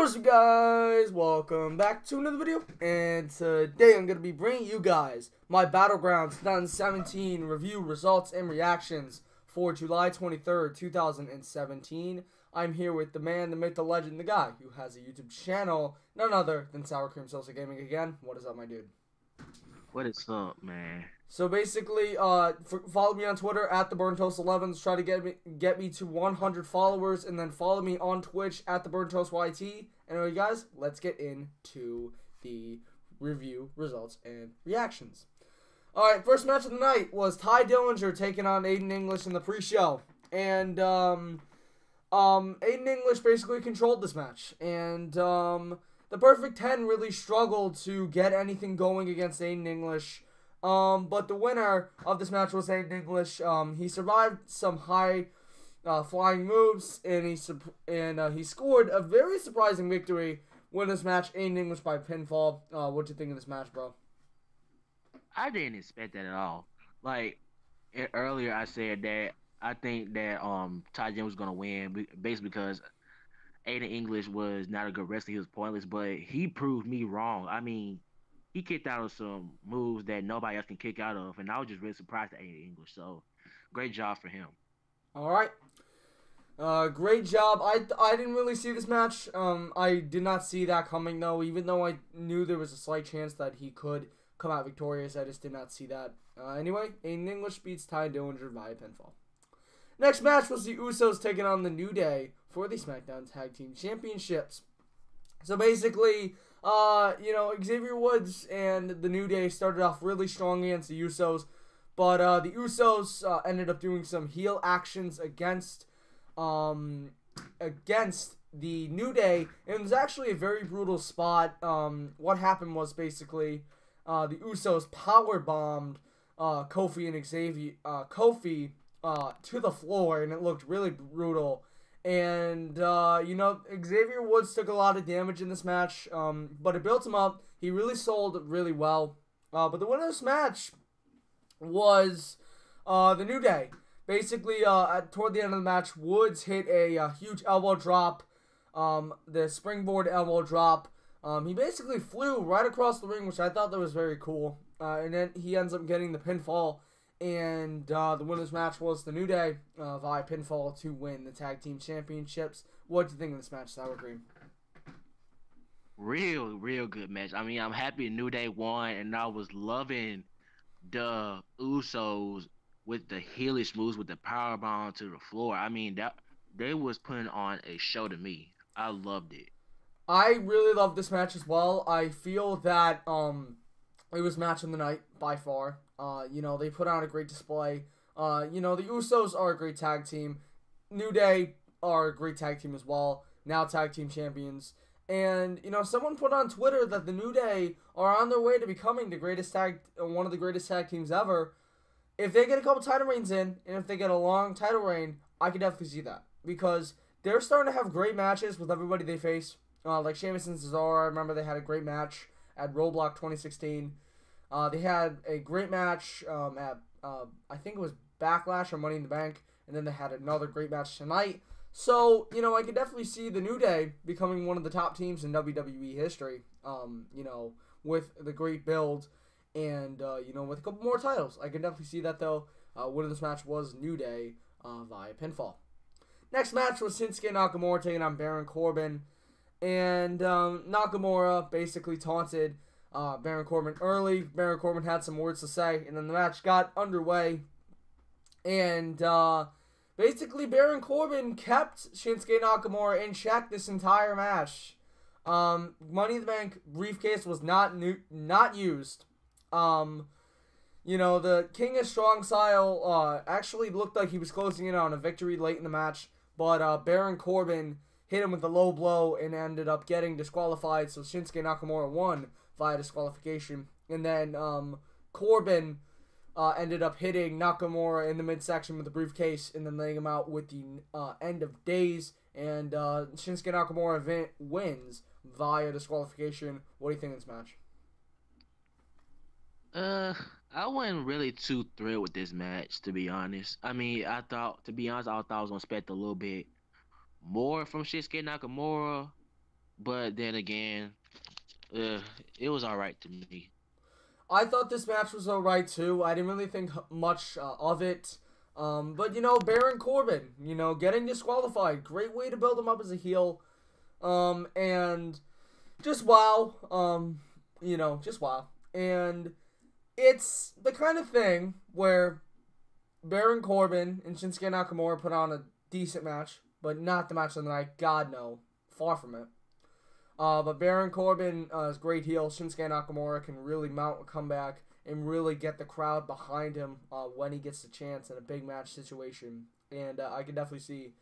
What's up, guys? Welcome back to another video, and today I'm going to be bringing you guys my Battleground 2017 review results and reactions for July 23rd, 2017. I'm here with the man, the myth, the legend, the guy who has a YouTube channel, none other than Sourcream Sosa Gaming again. What is up, my dude? What is up, man? So basically, follow me on Twitter at TheBurnToast11. Try to get me to 100 followers, and then follow me on Twitch at TheBurnToastYT. Anyway, guys, let's get into the review, results, and reactions. All right, first match of the night was Ty Dillinger taking on Aiden English in the pre-show, and Aiden English basically controlled this match, and the Perfect 10 really struggled to get anything going against Aiden English. But the winner of this match was Aiden English. He survived some high flying moves, and he scored a very surprising victory with this match, Aiden English by pinfall. What do you think of this match, bro? I didn't expect that at all. Like earlier, I said that I think that Ty Jones was gonna win, basically because Aiden English was not a good wrestler. He was pointless, but he proved me wrong. I mean, he kicked out of some moves that nobody else can kick out of, and I was just really surprised at Aiden English. So, great job for him. All right. Great job. I didn't really see this match. I did not see that coming, though. Even though I knew there was a slight chance that he could come out victorious, I just did not see that. Anyway, Aiden English beats Ty Dillinger via pinfall. Next match was the Usos taking on the New Day for the SmackDown Tag Team Championships. So basically, Xavier Woods and the New Day started off really strong against the Usos, but the Usos ended up doing some heel actions against the New Day. It was actually a very brutal spot. What happened was basically the Usos power bombed Kofi and Xavier to the floor, and it looked really brutal. And, Xavier Woods took a lot of damage in this match, but it built him up. He really sold really well. But the winner of this match was the New Day. Basically, toward the end of the match, Woods hit a huge elbow drop, the springboard elbow drop. He basically flew right across the ring, which I thought that was very cool. And then he ends up getting the pinfall. And the winner's match was the New Day via pinfall to win the Tag Team Championships. What do you think of this match, Sourcream? Real good match. I mean, I'm happy New Day won, and I was loving the Usos with the heelish moves with the powerbomb to the floor. I mean, that they was putting on a show to me. I loved it. I really love this match as well. I feel that it was match of the night by far. They put on a great display. The Usos are a great tag team. New Day are a great tag team as well. Now tag team champions. And, someone put on Twitter that the New Day are on their way to becoming one of the greatest tag teams ever. If they get a couple title reigns in, and if they get a long title reign, I could definitely see that. Because they're starting to have great matches with everybody they face. Like Sheamus and Cesaro, I remember they had a great match at Roadblock 2016. They had a great match at, I think it was Backlash or Money in the Bank, and then they had another great match tonight. So, I could definitely see the New Day becoming one of the top teams in WWE history, with the great build and, with a couple more titles. I could definitely see that, though. Winner of this match was New Day via pinfall. Next match was Shinsuke Nakamura taking on Baron Corbin, and Nakamura basically taunted Baron Corbin early. Baron Corbin had some words to say, and then the match got underway. And basically, Baron Corbin kept Shinsuke Nakamura in check this entire match. Money in the Bank briefcase was not used. The King of Strong Style actually looked like he was closing in on a victory late in the match, but Baron Corbin hit him with a low blow and ended up getting disqualified. So Shinsuke Nakamura won via disqualification, and then Corbin ended up hitting Nakamura in the midsection with the briefcase, and then laying him out with the end of days, and Shinsuke Nakamura wins via disqualification. What do you think of this match? I wasn't really too thrilled with this match, to be honest. I mean, I thought I was gonna expect a little bit more from Shinsuke Nakamura, But then again, uh, it was all right to me. I thought this match was alright too. I didn't really think much of it. But Baron Corbin, getting disqualified, great way to build him up as a heel. And just wow. Just wow. And it's the kind of thing where Baron Corbin and Shinsuke Nakamura put on a decent match, but not the match of the night. God no, far from it. But Baron Corbin is great heel. Shinsuke Nakamura can really mount a comeback and really get the crowd behind him when he gets the chance in a big match situation. And I can definitely see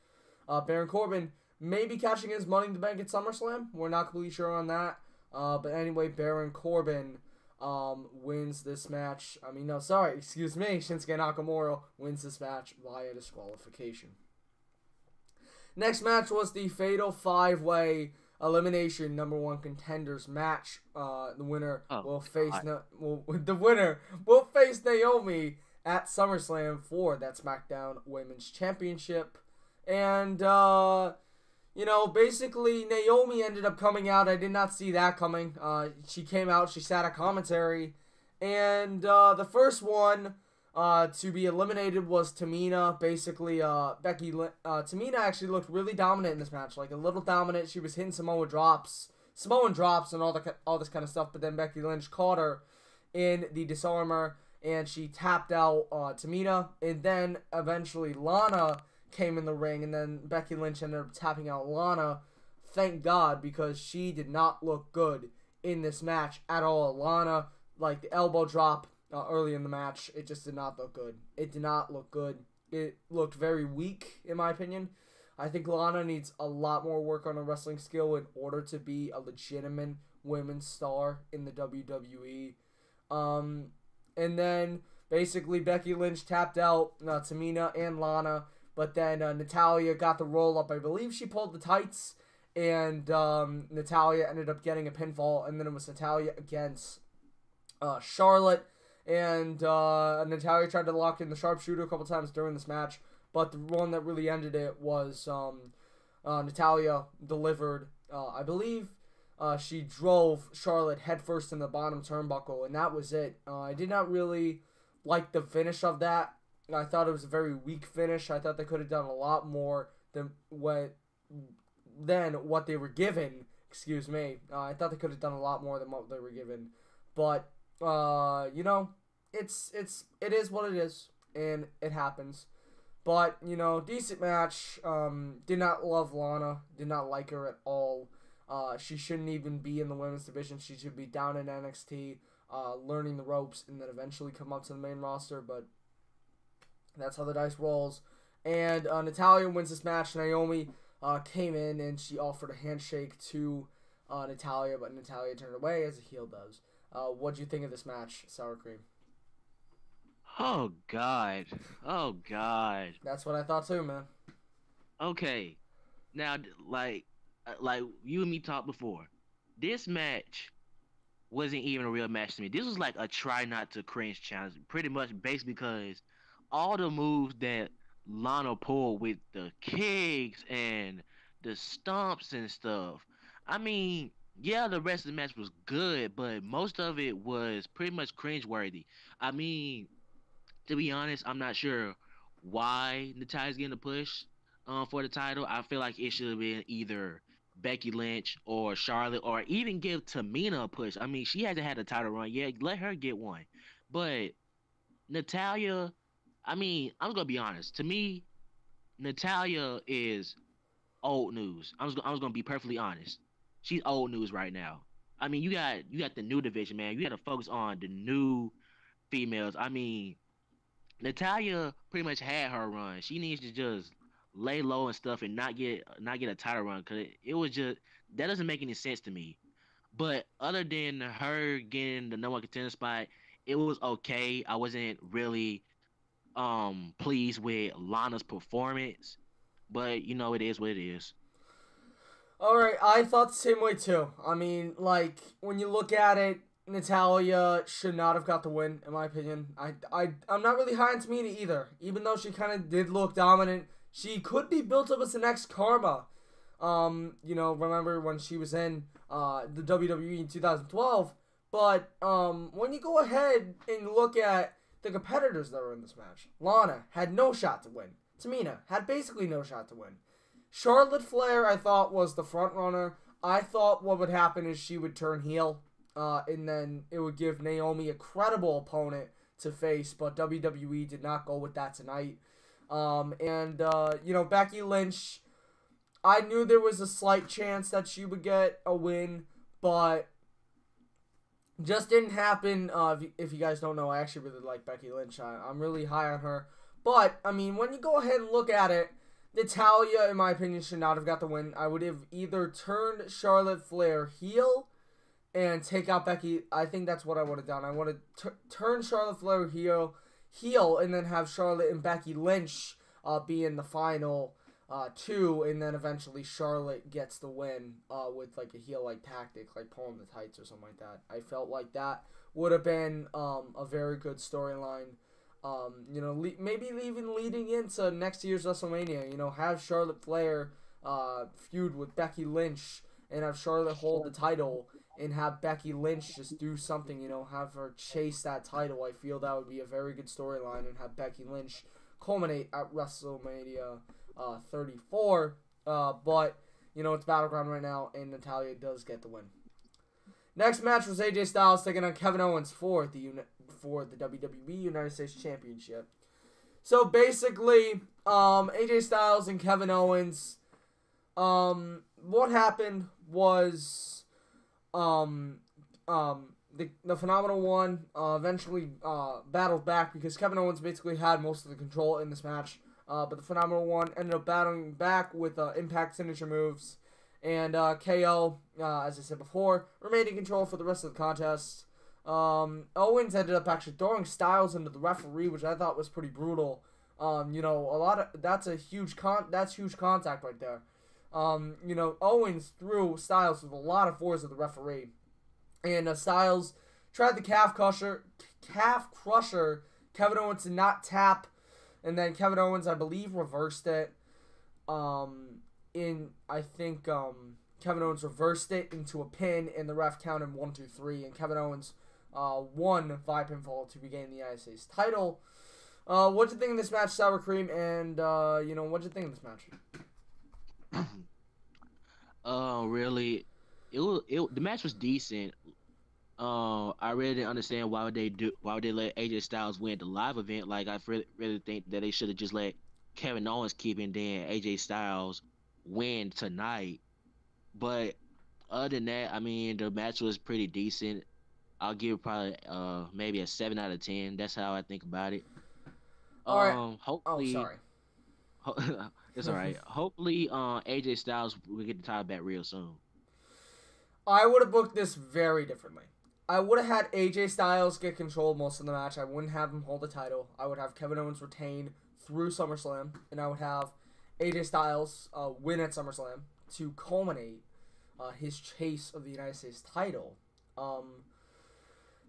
Baron Corbin maybe catching his Money in the Bank at SummerSlam. We're not completely sure on that. But anyway, Baron Corbin wins this match. Excuse me. Shinsuke Nakamura wins this match via disqualification. Next match was the Fatal 5-Way Elimination #1 contenders match. The winner will face Naomi at SummerSlam for that SmackDown Women's Championship. And basically Naomi ended up coming out. I did not see that coming. She came out, she sat at commentary, and the first one to be eliminated was Tamina. Basically, Tamina actually looked really dominant in this match, like a little dominant. She was hitting Samoan drops, and all this kind of stuff. But then Becky Lynch caught her in the disarmor, and she tapped out Tamina. And then eventually Lana came in the ring, and then Becky Lynch ended up tapping out Lana. Thank God, because she did not look good in this match at all. Lana, like the elbow drop early in the match, it just did not look good. It did not look good. It looked very weak, in my opinion. I think Lana needs a lot more work on her wrestling skill in order to be a legitimate women's star in the WWE. And then, basically, Becky Lynch tapped out Tamina and Lana, but then Natalya got the roll-up. I believe she pulled the tights, and Natalya ended up getting a pinfall, and then it was Natalya against Charlotte. And Natalya tried to lock in the sharpshooter a couple times during this match, but the one that really ended it was Natalya delivered, I believe, she drove Charlotte headfirst in the bottom turnbuckle, and that was it. I did not really like the finish of that. I thought it was a very weak finish. I thought they could have done a lot more than what they were given. Excuse me. I thought they could have done a lot more than what they were given, but it is what it is, and it happens. But, decent match. Did not love Lana. Did not like her at all. She shouldn't even be in the women's division. She should be down in NXT, learning the ropes, and then eventually come up to the main roster. But that's how the dice rolls. And Natalya wins this match. Naomi came in, and she offered a handshake to Natalya, but Natalya turned away, as a heel does. What do you think of this match, Sour Cream? Oh God. Oh God. That's what I thought too, man. Okay. Now, like you and me talked before, this match wasn't even a real match to me. This was like a try not to cringe challenge, pretty much based because all the moves that Lana pulled with the kicks and the stomps and stuff. I mean, yeah, the rest of the match was good, but most of it was pretty much cringeworthy. I mean, to be honest, I'm not sure why Natalya's getting a push for the title. I feel like it should have been either Becky Lynch or Charlotte, or even give Tamina a push. I mean, she hasn't had a title run yet. Let her get one. But Natalya, I mean, I'm gonna be honest. To me, Natalya is old news. I was gonna be perfectly honest. She's old news right now. I mean, you got the new division, man. You got to focus on the new females. I mean, Natalya pretty much had her run. She needs to just lay low and stuff and not get a title run, because it was just, that doesn't make any sense to me. But other than her getting the number one contender spot, it was okay. I wasn't really pleased with Lana's performance, but it is what it is. Alright, I thought the same way too. I mean, like, when you look at it, Natalya should not have got the win, in my opinion. I'm not really high on Tamina either. Even though she kind of did look dominant, she could be built up as the next Karma. Remember when she was in the WWE in 2012. But when you go ahead and look at the competitors that were in this match, Lana had no shot to win. Tamina had basically no shot to win. Charlotte Flair, I thought, was the front runner. I thought what would happen is she would turn heel, and then it would give Naomi a credible opponent to face, but WWE did not go with that tonight. Becky Lynch, I knew there was a slight chance that she would get a win, but just didn't happen. If you guys don't know, I actually really like Becky Lynch. I'm really high on her. But, I mean, when you go ahead and look at it, Natalya, in my opinion, should not have got the win. I would have either turned Charlotte Flair heel and take out Becky. I think that's what I would have done. I would have turned Charlotte Flair heel, and then have Charlotte and Becky Lynch be in the final two, and then eventually Charlotte gets the win with like a heel-like tactic, like pulling the tights or something like that. I felt like that would have been a very good storyline. Maybe even leading into next year's WrestleMania, have Charlotte Flair feud with Becky Lynch and have Charlotte hold the title and have Becky Lynch just do something, have her chase that title. I feel that would be a very good storyline, and have Becky Lynch culminate at WrestleMania 34. But it's Battleground right now, and Natalya does get the win. Next match was AJ Styles taking on Kevin Owens for the WWE United States Championship. So basically, AJ Styles and Kevin Owens, what happened was the Phenomenal One eventually battled back because Kevin Owens basically had most of the control in this match. But the Phenomenal One ended up battling back with Impact signature moves. And KO, as I said before, remained in control for the rest of the contest. Owens ended up actually throwing Styles into the referee, which I thought was pretty brutal. That's huge contact right there. Owens threw Styles with a lot of force at the referee, and Styles tried the calf crusher. Kevin Owens did not tap, and then Kevin Owens, I believe, reversed it. Kevin Owens reversed it into a pin, and the ref counted 1, 2, 3, and Kevin Owens won via pinfall to regain the United States title. What'd you think of this match, Sourcream? And what'd you think of this match? Really, the match was decent. I really didn't understand why would they let AJ Styles win the live event. Like, I really think that they should have just let Kevin Owens keep it, and then AJ Styles win tonight. But other than that, I mean, the match was pretty decent. I'll give it probably maybe a 7 out of 10. That's how I think about it. All right. Hopefully, sorry. It's all right. Hopefully, AJ Styles will get the title back real soon. I would have booked this very differently. I would have had AJ Styles get control most of the match. I wouldn't have him hold the title. I would have Kevin Owens retain through SummerSlam, and I would have AJ Styles win at SummerSlam to culminate his chase of the United States title.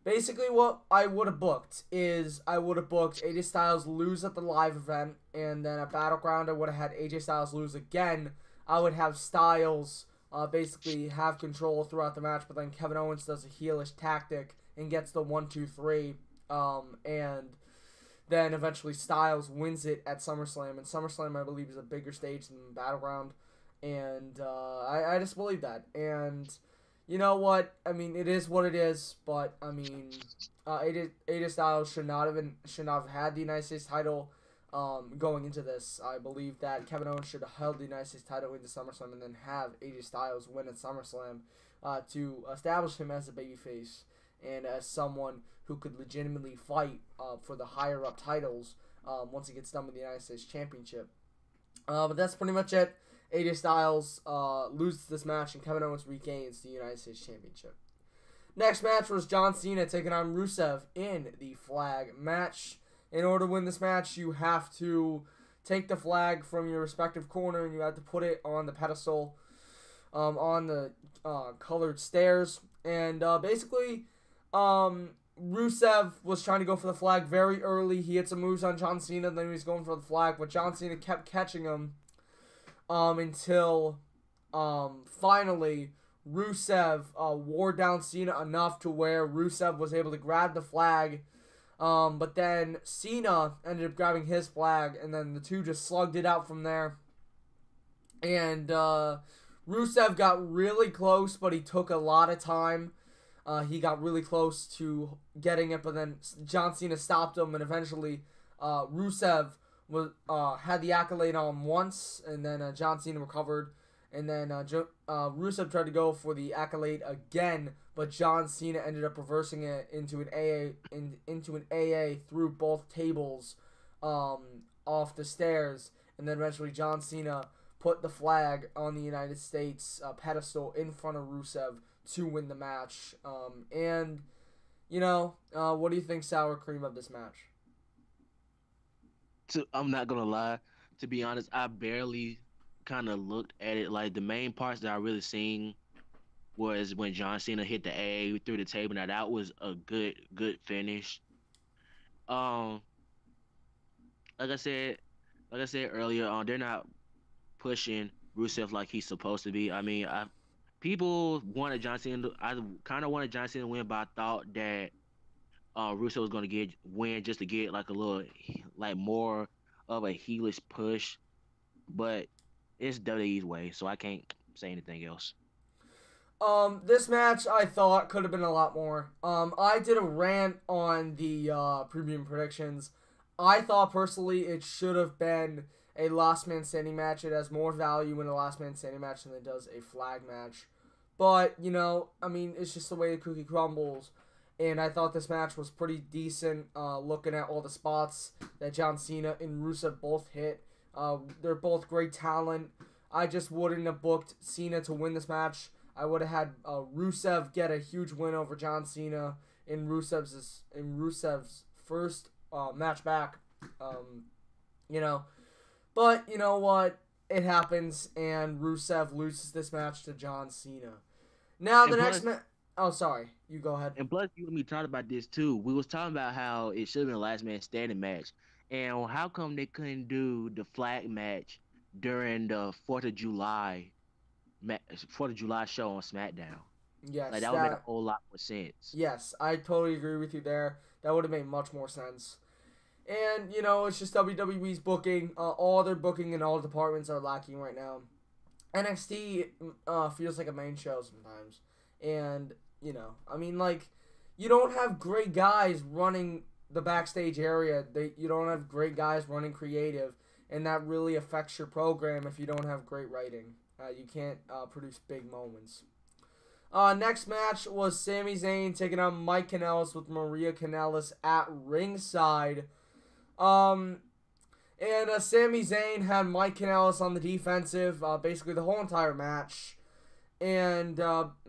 Basically, what I would have booked is AJ Styles lose at the live event, and then at Battleground, I would have had AJ Styles lose again. I would have Styles basically have control throughout the match, but then Kevin Owens does a heelish tactic and gets the 1, 2, 3, and then eventually Styles wins it at SummerSlam, and SummerSlam, I believe, is a bigger stage than Battleground, and I just believe that. And you know what? I mean, it is what it is, but I mean, AJ Styles should not have had the United States title going into this. I believe that Kevin Owens should have held the United States title into SummerSlam and then have AJ Styles win at SummerSlam to establish him as a babyface and as someone who could legitimately fight for the higher up titles once he gets done with the United States Championship. But that's pretty much it. AJ Styles loses this match, and Kevin Owens regains the United States Championship. Next match was John Cena taking on Rusev in the flag match. In order to win this match, you have to take the flag from your respective corner, and you have to put it on the pedestal on the colored stairs. And basically, Rusev was trying to go for the flag very early. He hit some moves on John Cena, then he was going for the flag, but John Cena kept catching him until finally, Rusev wore down Cena enough to where Rusev was able to grab the flag. But then Cena ended up grabbing his flag, and then the two just slugged it out from there. And Rusev got really close, but he took a lot of time. He got really close to getting it, but then John Cena stopped him, and eventually Rusev was had the accolade on once, and then John Cena recovered, and then Rusev tried to go for the accolade again, but John Cena ended up reversing it into an AA through both tables off the stairs, and then eventually John Cena put the flag on the United States pedestal in front of Rusev to win the match. And, what do you think, Sour Cream, of this match? I'm not gonna lie. To be honest, I barely kind of looked at it. Like the main parts that I really seen was when John Cena hit the A through the table. Now that was a good finish. Um, like I said, earlier, they're not pushing Rusev like he's supposed to be. I mean, people wanted John Cena. I kind of wanted John Cena to win, but I thought that Rusev was gonna win just to get like a little like more of a heelish push. But it's WWE's way, so I can't say anything else. This match I thought could have been a lot more. I did a rant on the premium predictions. I thought personally it should have been a last man standing match. It has more value in a last man standing match than it does a flag match. But, it's just the way the cookie crumbles. And I thought this match was pretty decent, looking at all the spots that John Cena and Rusev both hit. They're both great talent. I just wouldn't have booked Cena to win this match. I would have had Rusev get a huge win over John Cena in Rusev's first match back. But you know what? It happens, and Rusev loses this match to John Cena. Now the next match. Oh, sorry. You go ahead. And plus, you and me talked about this too. We was talking about how it should have been a last man standing match, and how come they couldn't do the flag match during the 4th of July show on SmackDown? Yes, like that would make a whole lot more sense. Yes, I totally agree with you there. That would have made much more sense. And it's just WWE's booking. All their booking in all departments are lacking right now. NXT feels like a main show sometimes, and you don't have great guys running the backstage area. You don't have great guys running creative, and that really affects your program if you don't have great writing. You can't produce big moments. Next match was Sami Zayn taking on Mike Kanellis with Maria Kanellis at ringside. And Sami Zayn had Mike Kanellis on the defensive basically the whole entire match. And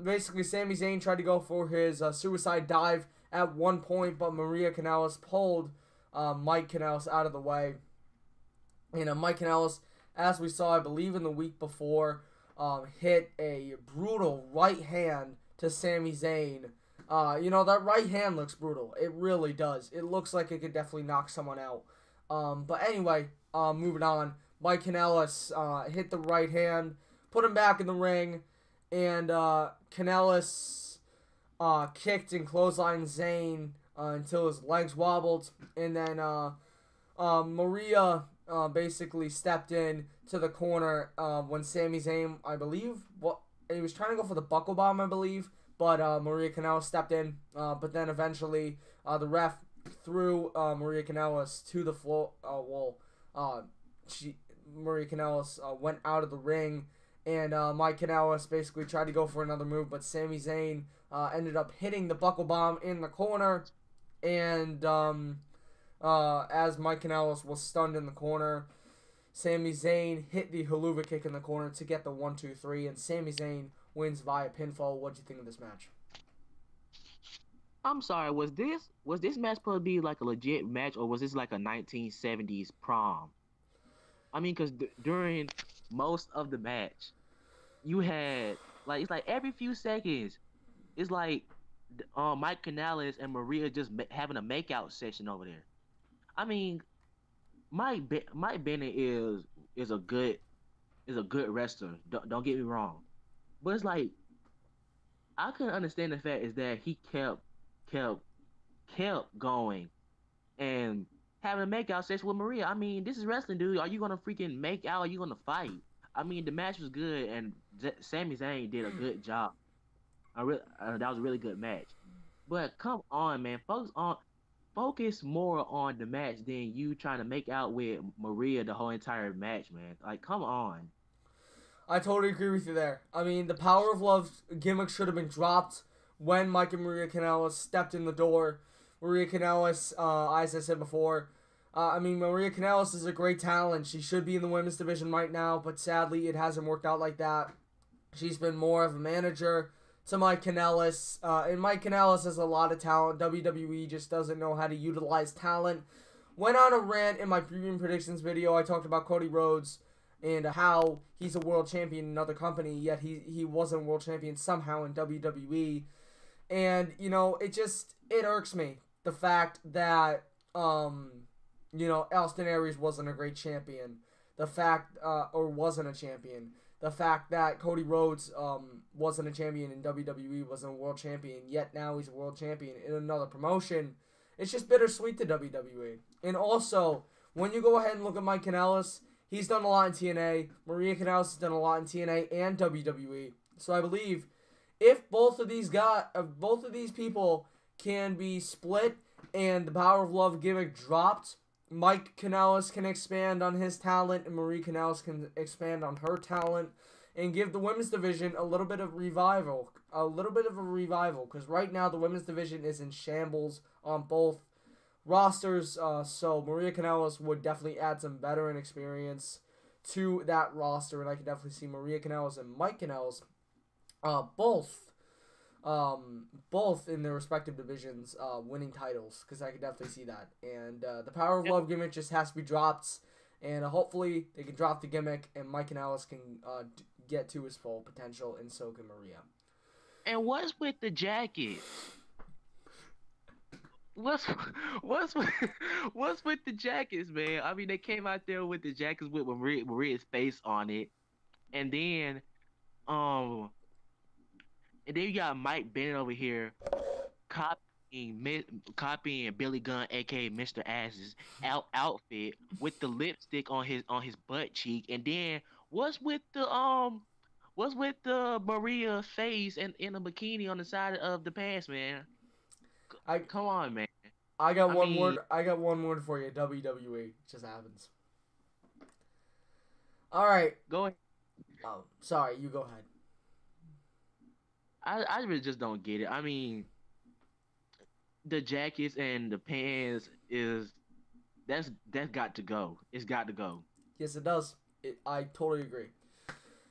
basically Sami Zayn tried to go for his suicide dive at one point, but Maria Kanellis pulled Mike Kanellis out of the way. And Mike Kanellis, as we saw, I believe in the week before, hit a brutal right hand to Sami Zayn. That right hand looks brutal. It really does. It looks like it could definitely knock someone out. But anyway, moving on. Mike Kanellis hit the right hand, put him back in the ring, and Kanellis kicked and clotheslined Zayn until his legs wobbled. And then Maria basically stepped in to the corner when Sami Zayn, I believe, he was trying to go for the buckle bomb, I believe, but Maria Kanellis stepped in. But then eventually the ref threw Maria Kanellis to the floor. Maria Kanellis went out of the ring, and Mike Kanellis basically tried to go for another move, but Sami Zayn ended up hitting the buckle bomb in the corner, and as Mike Kanellis was stunned in the corner, Sami Zayn hit the haluva kick in the corner to get the 1-2-3, and Sami Zayn wins via pinfall. What'd you think of this match? I'm sorry, was this match supposed to be like a legit match, or was this like a 1970s prom? I mean, because during most of the match, you had it's like every few seconds, it's like Mike Kanellis and Maria just having a makeout session over there. I mean, Mike Bennett is a good is a good wrestler. Don't get me wrong, but it's like I couldn't understand the fact is that he kept kept going and having a make out sex with Maria. I mean, this is wrestling, dude. Are you gonna freaking make out? Or are you gonna fight? I mean, the match was good, and Sami Zayn did a good job. That was a really good match. But come on, man, focus more on the match than you trying to make out with Maria the whole entire match, man. Like, come on. I totally agree with you there. I mean, the Power of Love gimmick should have been dropped when Mike and Maria Kanellis stepped in the door. Maria Kanellis, as I said before, I mean, Maria Kanellis is a great talent. She should be in the women's division right now, but sadly, it hasn't worked out like that. She's been more of a manager to Mike Kanellis, and Mike Kanellis has a lot of talent. WWE just doesn't know how to utilize talent. Went on a rant in my premium predictions video. I talked about Cody Rhodes and how he's a world champion in another company, yet he wasn't a world champion somehow in WWE. And, you know, it irks me, the fact that, you know, Austin Aries wasn't a great champion. The fact, or wasn't a champion. The fact that Cody Rhodes wasn't a champion in WWE, wasn't a world champion, yet now he's a world champion in another promotion. It's just bittersweet to WWE. And also, when you go ahead and look at Mike Kanellis, he's done a lot in TNA. Maria Kanellis has done a lot in TNA and WWE. So I believe if both of these people can be split and the Power of Love gimmick dropped, Mike Kanellis can expand on his talent and Marie Kanellis can expand on her talent and give the women's division a little bit of revival. Because right now the women's division is in shambles on both rosters. So Maria Kanellis would definitely add some veteran experience to that roster, and I can definitely see Maria Kanellis and Mike Kanellis both in their respective divisions winning titles, because I can definitely see that. And the Power of Love gimmick just has to be dropped, and hopefully they can drop the gimmick and Mike Kanellis can get to his full potential, and so can Maria. And what's with the jacket? What's with the jackets, man? I mean, they came out there with the jackets with Maria's face on it, and then you got Mike Bennett over here copying Billy Gunn, aka Mr. Ass's outfit with the lipstick on his butt cheek, and then what's with the Maria face and in a bikini on the side of the pants, man? Come on, man. I got one word for you. WWE. It just happens. All right. Go ahead. Oh, sorry. You go ahead. I really just don't get it. I mean, the jackets and the pants that's got to go. It's got to go. Yes, it does. I totally agree.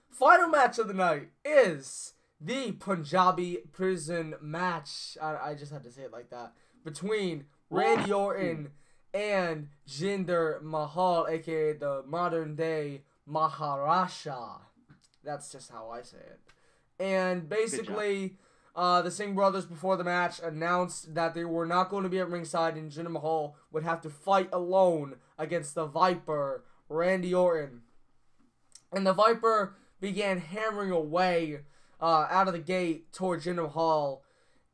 Final match of the night is the Punjabi prison match. I just had to say it like that. Between Randy Orton and Jinder Mahal, aka the modern day Maharaja. That's just how I say it. And basically, the Singh brothers before the match announced that they were not going to be at ringside, and Jinder Mahal would have to fight alone against the Viper, Randy Orton. And the Viper began hammering away out of the gate toward Jinder Mahal.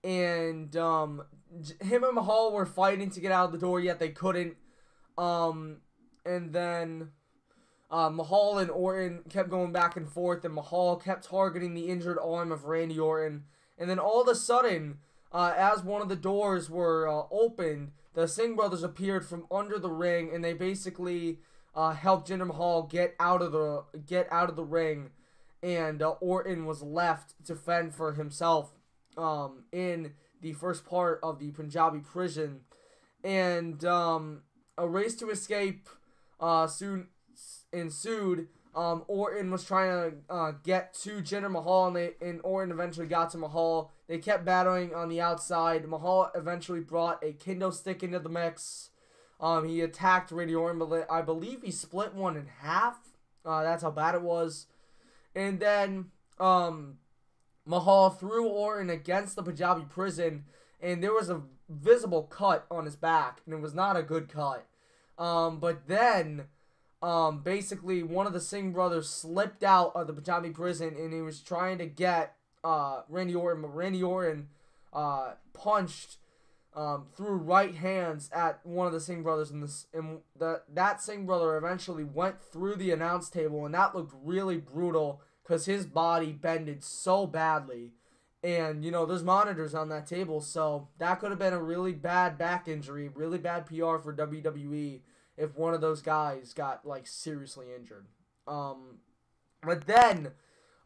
And him and Mahal were fighting to get out of the door, yet they couldn't. And then Mahal and Orton kept going back and forth, and Mahal kept targeting the injured arm of Randy Orton. And then all of a sudden, as one of the doors were opened, the Singh brothers appeared from under the ring, and they basically helped Jinder Mahal get out of the ring. And Orton was left to fend for himself in the first part of the Punjabi prison. And a race to escape soon ensued. Orton was trying to get to Jinder Mahal, and Orton eventually got to Mahal. They kept battling on the outside. Mahal eventually brought a kendo stick into the mix. He attacked Randy Orton, but I believe he split one in half. That's how bad it was. And then Mahal threw Orton against the Punjabi prison, and there was a visible cut on his back, and it was not a good cut. But then basically one of the Singh brothers slipped out of the Punjabi prison and he was trying to get Randy Orton, but Randy Orton punched threw right hands at one of the Singh brothers, and that Singh brother eventually went through the announce table, and that looked really brutal because his body bended so badly. And, there's monitors on that table, so that could have been a really bad back injury, really bad PR for WWE if one of those guys got, seriously injured. But then,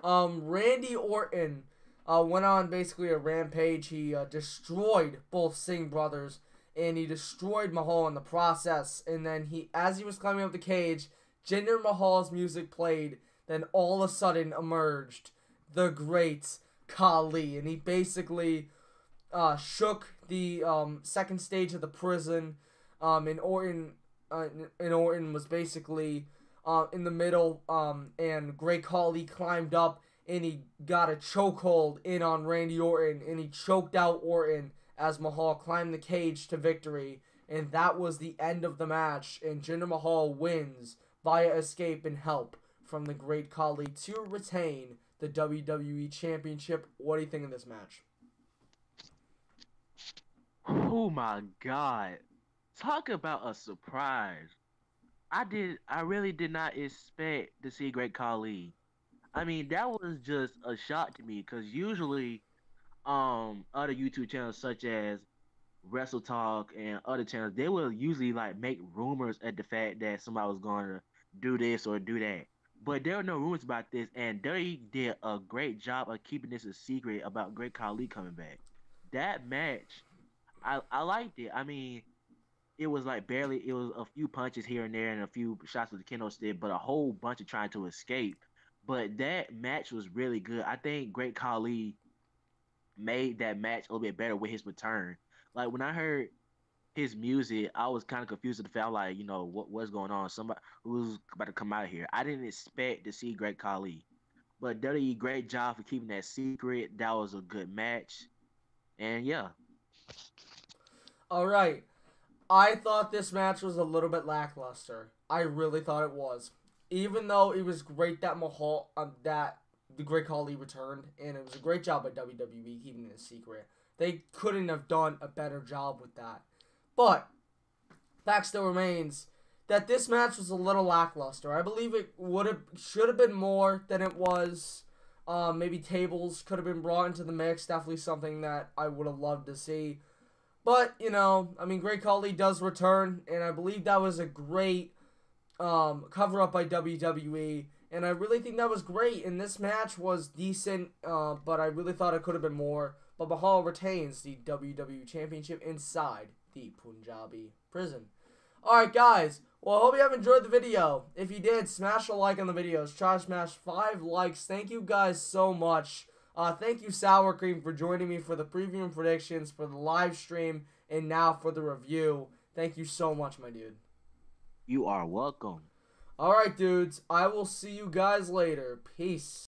Randy Orton went on basically a rampage. He destroyed both Singh brothers, and he destroyed Mahal in the process. And then as he was climbing up the cage, Jinder Mahal's music played. Then all of a sudden emerged the great Khali, and he basically shook the second stage of the prison. And Orton was basically in the middle, and Great Khali climbed up, and he got a chokehold in on Randy Orton, and he choked out Orton as Mahal climbed the cage to victory. And that was the end of the match, and Jinder Mahal wins via escape and help from the Great Khali to retain the WWE Championship. What do you think of this match? Oh my God. Talk about a surprise. I really did not expect to see Great Khali. I mean, that was just a shock to me because usually, other YouTube channels such as Wrestle Talk and other channels, they will usually make rumors at the fact that somebody was going to do this or do that. But there are no rumors about this, and they did a great job of keeping this a secret about Great Khali coming back. That match, I liked it. I mean, it was barely, it was a few punches here and there and a few shots with the kendo stick, but a whole bunch of trying to escape. But that match was really good. I think Great Khali made that match a little bit better with his return. When I heard his music, I was kind of confused at the fact, what's going on? Somebody who's about to come out here. I didn't expect to see Great Khali, but WWE great job for keeping that secret. That was a good match, and yeah. All right. I thought this match was a little bit lackluster. I really thought it was. Even though it was great that the Great Khali returned, and it was a great job by WWE keeping it a secret. They couldn't have done a better job with that. But fact still remains that this match was a little lackluster. I believe it should have been more than it was. Maybe tables could have been brought into the mix. Definitely something that I would have loved to see. But, Great Khali does return, and I believe that was a great cover-up by WWE, and I really think that was great, and this match was decent, but I really thought it could have been more. But Mahal retains the WWE Championship inside the Punjabi prison. Alright, guys, well, I hope you have enjoyed the video. If you did, smash a like on the videos. Try to smash 5 likes. Thank you guys so much. Thank you, Sourcream, for joining me for the preview and predictions, for the live stream, and now for the review. Thank you so much, my dude. You are welcome. Alright, dudes. I will see you guys later. Peace.